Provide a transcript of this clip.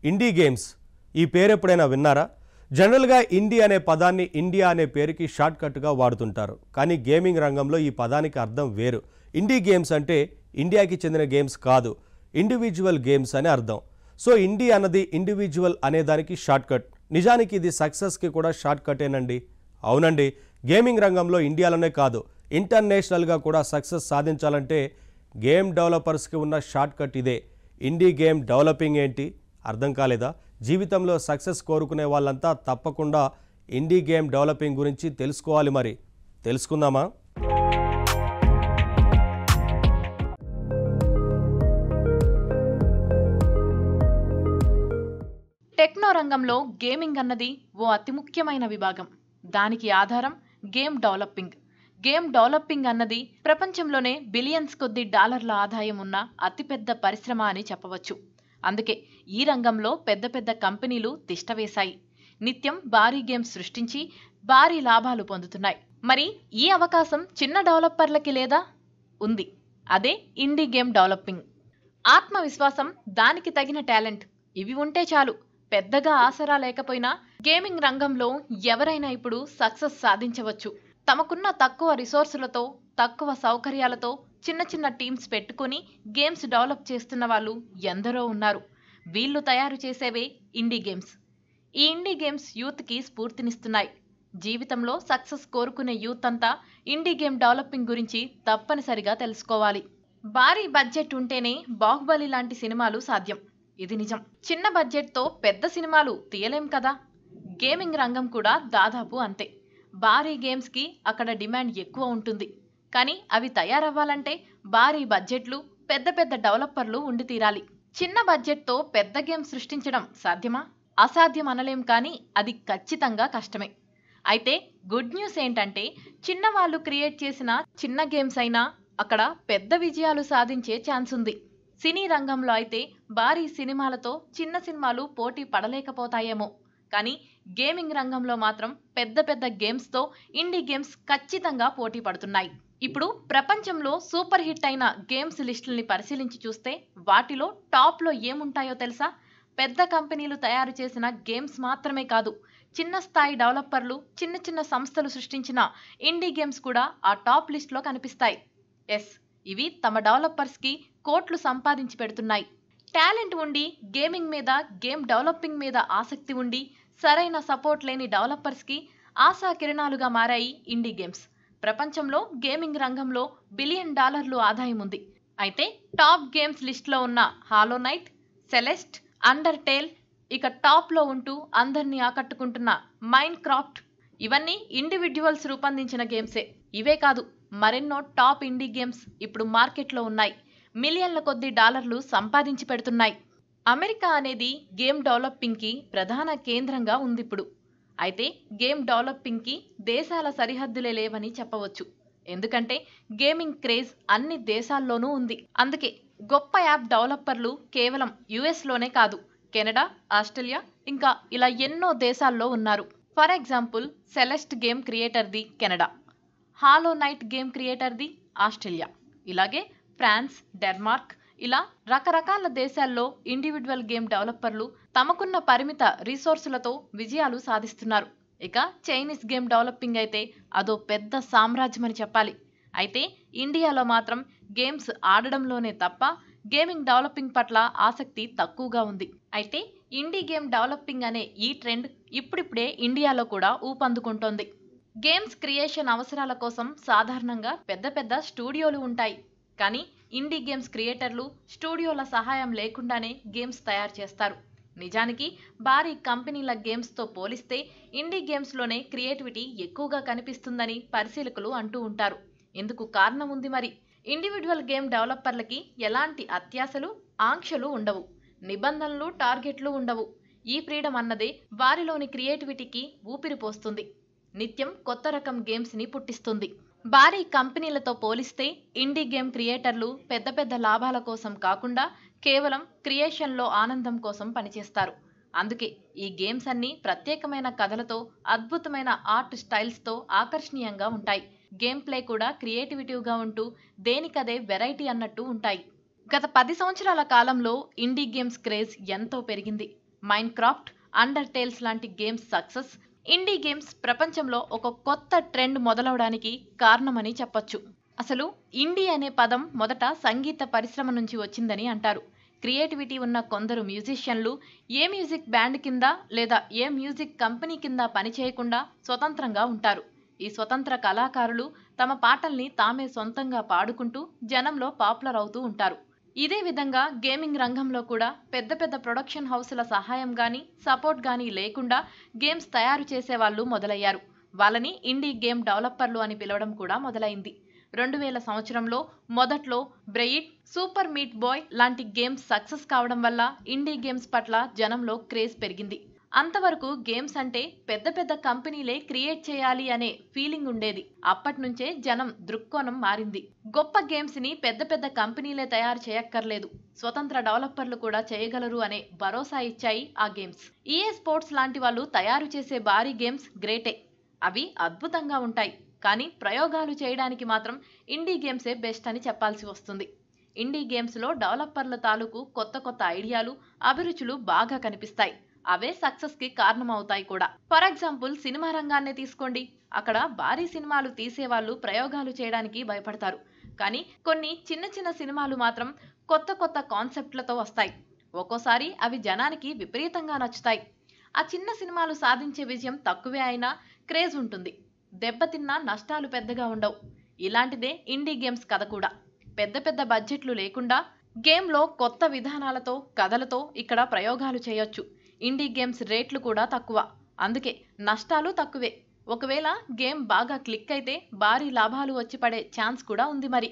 INDI games ఈ పేరు ఎప్పుడైనా విన్నారా? జనరల్గా ఇండీ అనే పదాన్ని ఇండియా అనే పేరుకి షార్ట్ కట్గా వాడుతుంటారు. కానీ గేమింగ్ రంగంలో ఈ పదానికి అర్థం వేరు. ఇండీ గేమ్స్ అంటే ఇండియాకి చెందిన గేమ్స్ కాదు, ఇండివిజువల్ గేమ్స్ అని అర్థం. సో ఇండీ అన్నది ఇండివిజువల్ అనే దానికి షార్ట్ కట్. నిజానికి ఇది సక్సెస్కి కూడా షార్ట్ కటేనండి. అవునండి, గేమింగ్ రంగంలో ఇండియాలోనే కాదు, ఇంటర్నేషనల్గా కూడా సక్సెస్ సాధించాలంటే గేమ్ డెవలపర్స్కి ఉన్న షార్ట్ కట్ ఇదే. ఇండీ గేమ్ డెవలపింగ్ ఏంటి అర్థం కాలేదా? జీవితంలో సక్సెస్ కోరుకునే వాళ్ళంతా తప్పకుండా ఇండీ గేమ్ డెవలపింగ్ గురించి తెలుసుకోవాలి. మరి తెలుసుకుందామా? టెక్నో రంగంలో గేమింగ్ అన్నది ఓ అతి ముఖ్యమైన విభాగం. దానికి ఆధారం గేమ్ డెవలపింగ్. గేమ్ డెవలపింగ్ అన్నది ప్రపంచంలోనే బిలియన్స్ కొద్ది డాలర్ల ఆదాయం ఉన్న అతిపెద్ద పరిశ్రమ అని చెప్పవచ్చు. అందుకే ఈ రంగంలో పెద్ద పెద్ద కంపెనీలు తిష్టవేశాయి. నిత్యం భారీ గేమ్స్ సృష్టించి భారీ లాభాలు పొందుతున్నాయి. మరి ఈ అవకాశం చిన్న డెవలపర్లకి లేదా? ఉంది. అదే ఇండీ గేమ్ డెవలపింగ్. ఆత్మవిశ్వాసం, దానికి తగిన టాలెంట్ ఇవి ఉంటే చాలు. పెద్దగా ఆసరా లేకపోయినా గేమింగ్ రంగంలో ఎవరైనా ఇప్పుడు సక్సెస్ సాధించవచ్చు. తమకున్న తక్కువ రిసోర్సులతో, తక్కువ సౌకర్యాలతో చిన్న చిన్న టీమ్స్ పెట్టుకుని గేమ్స్ డెవలప్ చేస్తున్న వాళ్ళు ఎందరో ఉన్నారు. వీళ్ళు తయారు చేసేవే ఇండీ గేమ్స్. ఈ ఇండీ గేమ్స్ యూత్కి స్ఫూర్తినిస్తున్నాయి. జీవితంలో సక్సెస్ కోరుకునే యూత్ అంతా ఇండీ గేమ్ డెవలపింగ్ గురించి తప్పనిసరిగా తెలుసుకోవాలి. భారీ బడ్జెట్ ఉంటేనే బాహుబలి లాంటి సినిమాలు సాధ్యం. ఇది నిజం. చిన్న బడ్జెట్తో పెద్ద సినిమాలు తీయలేం కదా. గేమింగ్ రంగం కూడా దాదాపు అంతే. భారీ గేమ్స్కి అక్కడ డిమాండ్ ఎక్కువ ఉంటుంది. కానీ అవి తయారవ్వాలంటే భారీ బడ్జెట్లు, పెద్ద పెద్ద డెవలపర్లు ఉండి తీరాలి. చిన్న బడ్జెట్తో పెద్ద గేమ్ సృష్టించడం సాధ్యమా? అసాధ్యం అనలేం, కానీ అది ఖచ్చితంగా కష్టమే. అయితే గుడ్ న్యూస్ ఏంటంటే, చిన్న వాళ్ళు క్రియేట్ చేసిన చిన్న గేమ్స్ అయినా అక్కడ పెద్ద విజయాలు సాధించే ఛాన్స్ ఉంది. సినీ రంగంలో అయితే భారీ సినిమాలతో చిన్న సినిమాలు పోటీ పడలేకపోతాయేమో, కానీ గేమింగ్ రంగంలో మాత్రం పెద్ద పెద్ద గేమ్స్తో ఇండీ గేమ్స్ ఖచ్చితంగా పోటీ పడుతున్నాయి. ఇప్పుడు ప్రపంచంలో సూపర్ హిట్ అయిన గేమ్స్ లిస్టుల్ని పరిశీలించి చూస్తే వాటిలో టాప్లో ఏముంటాయో తెలుసా? పెద్ద కంపెనీలు తయారు చేసిన గేమ్స్ మాత్రమే కాదు, చిన్న స్థాయి డెవలపర్లు, చిన్న చిన్న సంస్థలు సృష్టించిన ఇండీ గేమ్స్ కూడా ఆ టాప్ లిస్ట్లో కనిపిస్తాయి. ఎస్, ఇవి తమ డెవలపర్స్కి కోట్లు సంపాదించి పెడుతున్నాయి. టాలెంట్ ఉండి గేమింగ్ మీద, గేమ్ డెవలపింగ్ మీద ఆసక్తి ఉండి సరైన సపోర్ట్ లేని డెవలపర్స్కి ఆశా కిరణాలుగా మారాయి ఇండీ గేమ్స్. ప్రపంచంలో గేమింగ్ రంగంలో బిలియన్ డాలర్లు ఆదాయం ఉంది. అయితే టాప్ గేమ్స్ లిస్ట్లో ఉన్న హాలో నైట్, సెలెస్ట్, అండర్టేల్, ఇక టాప్లో ఉంటూ అందరినీ ఆకట్టుకుంటున్న మైన్ క్రాఫ్ట్, ఇవన్నీ ఇండివిడ్యువల్స్ రూపొందించిన గేమ్సే. ఇవే కాదు, మరెన్నో టాప్ ఇండీ గేమ్స్ ఇప్పుడు మార్కెట్లో ఉన్నాయి. మిలియన్ల కొద్ది డాలర్లు సంపాదించి పెడుతున్నాయి. అమెరికా అనేది గేమ్ డెవలపింగ్కి ప్రధాన కేంద్రంగా ఉంది ఇప్పుడు. అయితే గేమ్ డెవలపింగ్కి దేశాల సరిహద్దులే లేవని చెప్పవచ్చు. ఎందుకంటే గేమింగ్ క్రేజ్ అన్ని దేశాల్లోనూ ఉంది. అందుకే గొప్ప యాప్ డెవలపర్లు కేవలం యుఎస్లోనే కాదు, కెనడా, ఆస్ట్రేలియా, ఇంకా ఇలా ఎన్నో దేశాల్లో ఉన్నారు. ఫర్ ఎగ్జాంపుల్, సెలెస్ట్ గేమ్ క్రియేటర్ది కెనడా, హాలో నైట్ గేమ్ క్రియేటర్ది ఆస్ట్రేలియా, ఇలాగే ఫ్రాన్స్, డెన్మార్క్, ఇలా రకరకాల దేశాల్లో ఇండివిడ్యువల్ గేమ్ డెవలపర్లు తమకున్న పరిమిత రిసోర్సులతో విజయాలు సాధిస్తున్నారు. ఇక చైనీస్ గేమ్ డెవలపింగ్ అయితే అదో పెద్ద సామ్రాజ్యం అని చెప్పాలి. అయితే ఇండియాలో మాత్రం గేమ్స్ ఆడడంలోనే తప్ప గేమింగ్ డెవలపింగ్ పట్ల ఆసక్తి తక్కువగా ఉంది. అయితే ఇండీ గేమ్ డెవలపింగ్ అనే ఈ ట్రెండ్ ఇప్పుడిప్పుడే ఇండియాలో కూడా ఊపందుకుంటోంది. గేమ్స్ క్రియేషన్ అవసరాల కోసం సాధారణంగా పెద్ద పెద్ద స్టూడియోలు ఉంటాయి. కానీ ఇండీ గేమ్స్ క్రియేటర్లు స్టూడియోల సహాయం లేకుండానే గేమ్స్ తయారు చేస్తారు. నిజానికి భారీ కంపెనీల గేమ్స్తో పోలిస్తే ఇండీ గేమ్స్లోనే క్రియేటివిటీ ఎక్కువగా కనిపిస్తుందని పరిశీలకులు అంటూ ఉంటారు. ఇందుకు కారణం ఉంది. మరి ఇండివిడ్యువల్ గేమ్ డెవలపర్లకి ఎలాంటి అత్యాశలు, ఆంక్షలు ఉండవు, నిబంధనలు, టార్గెట్లు ఉండవు. ఈ ఫ్రీడమ్ అన్నదే వారిలోని క్రియేటివిటీకి ఊపిరి పోస్తుంది, నిత్యం కొత్త రకం గేమ్స్ని పుట్టిస్తుంది. భారీ కంపెనీలతో పోలిస్తే ఇండీ గేమ్ క్రియేటర్లు పెద్ద పెద్ద లాభాల కోసం కాకుండా కేవలం క్రియేషన్లో ఆనందం కోసం పనిచేస్తారు. అందుకే ఈ గేమ్స్ అన్నీ ప్రత్యేకమైన కథలతో, అద్భుతమైన ఆర్ట్ స్టైల్స్తో ఆకర్షణీయంగా ఉంటాయి. గేమ్ ప్లే కూడా క్రియేటివిటీగా ఉంటూ దేనికదే వెరైటీ అన్నట్టు ఉంటాయి. గత 10 సంవత్సరాల కాలంలో ఇండీ గేమ్స్ క్రేజ్ ఎంతో పెరిగింది. మైన్క్రాఫ్ట్, అండర్టేల్స్ లాంటి గేమ్స్ సక్సెస్ ఇండీ గేమ్స్ ప్రపంచంలో ఒక కొత్త ట్రెండ్ మొదలవడానికి కారణమని చెప్పొచ్చు. అసలు ఇండీ అనే పదం మొదట సంగీత పరిశ్రమ నుంచి వచ్చిందని అంటారు. క్రియేటివిటీ ఉన్న కొందరు మ్యూజిషియన్లు ఏ మ్యూజిక్ బ్యాండ్ కింద లేదా ఏ మ్యూజిక్ కంపెనీ కింద పనిచేయకుండా స్వతంత్రంగా ఉంటారు. ఈ స్వతంత్ర కళాకారులు తమ పాటల్ని తామే సొంతంగా పాడుకుంటూ జనంలో పాపులర్ అవుతూ ఉంటారు. ఇదే విధంగా గేమింగ్ రంగంలో కూడా పెద్ద పెద్ద ప్రొడక్షన్ హౌసుల సహాయం గానీ సపోర్ట్ గానీ లేకుండా గేమ్స్ తయారు చేసే వాళ్ళు మొదలయ్యారు. వాళ్ళని ఇండీ గేమ్ డెవలపర్లు అని పిలవడం కూడా మొదలైంది. 2000 సంవత్సరంలో మొదట్లో బ్రెయిడ్, సూపర్ మీట్ బాయ్ లాంటి గేమ్స్ సక్సెస్ కావడం వల్ల ఇండీ గేమ్స్ పట్ల జనంలో క్రేజ్ పెరిగింది. అంతవరకు గేమ్స్ అంటే పెద్ద పెద్ద కంపెనీలే క్రియేట్ చేయాలి అనే ఫీలింగ్ ఉండేది. అప్పట్నుంచే జనం దృక్కోణం మారింది. గొప్ప గేమ్స్ ని పెద్ద పెద్ద కంపెనీలే తయారు చేయక్కర్లేదు, స్వతంత్ర డెవలపర్లు కూడా చేయగలరు అనే భరోసా ఇచ్చాయి ఆ గేమ్స్. ఈఏ స్పోర్ట్స్ లాంటి వాళ్ళు తయారు చేసే భారీ గేమ్స్ గ్రేటే, అవి అద్భుతంగా ఉంటాయి. కానీ ప్రయోగాలు చేయడానికి మాత్రం ఇండీ గేమ్సే బెస్ట్ అని చెప్పాల్సి వస్తుంది. ఇండీ గేమ్స్ లో డెవలపర్ల తాలూకు కొత్త కొత్త ఐడియాలు, అభిరుచులు బాగా కనిపిస్తాయి. అవే సక్సెస్ కి కారణమవుతాయి కూడా. ఫర్ ఎగ్జాంపుల్ సినిమా రంగాన్నే తీసుకోండి. అక్కడ భారీ సినిమాలు తీసేవాళ్ళు ప్రయోగాలు చేయడానికి భయపడతారు. కానీ కొన్ని చిన్న చిన్న సినిమాలు మాత్రం కొత్త కొత్త కాన్సెప్ట్లతో వస్తాయి. ఒక్కోసారి అవి జనానికి విపరీతంగా నచ్చుతాయి. ఆ చిన్న సినిమాలు సాధించే విజయం తక్కువే అయినా క్రేజ్ ఉంటుంది. దెబ్బతిన్నా నష్టాలు పెద్దగా ఉండవు. ఇలాంటిదే ఇండీ గేమ్స్ కథ కూడా. పెద్ద పెద్ద బడ్జెట్లు లేకుండా గేమ్లో కొత్త విధానాలతో, కథలతో ఇక్కడ ప్రయోగాలు చేయొచ్చు. ఇండీ గేమ్స్ రేట్లు కూడా తక్కువ, అందుకే నష్టాలు తక్కువే. ఒకవేళ గేమ్ బాగా క్లిక్ అయితే భారీ లాభాలు వచ్చి పడే ఛాన్స్ కూడా ఉంది మరి.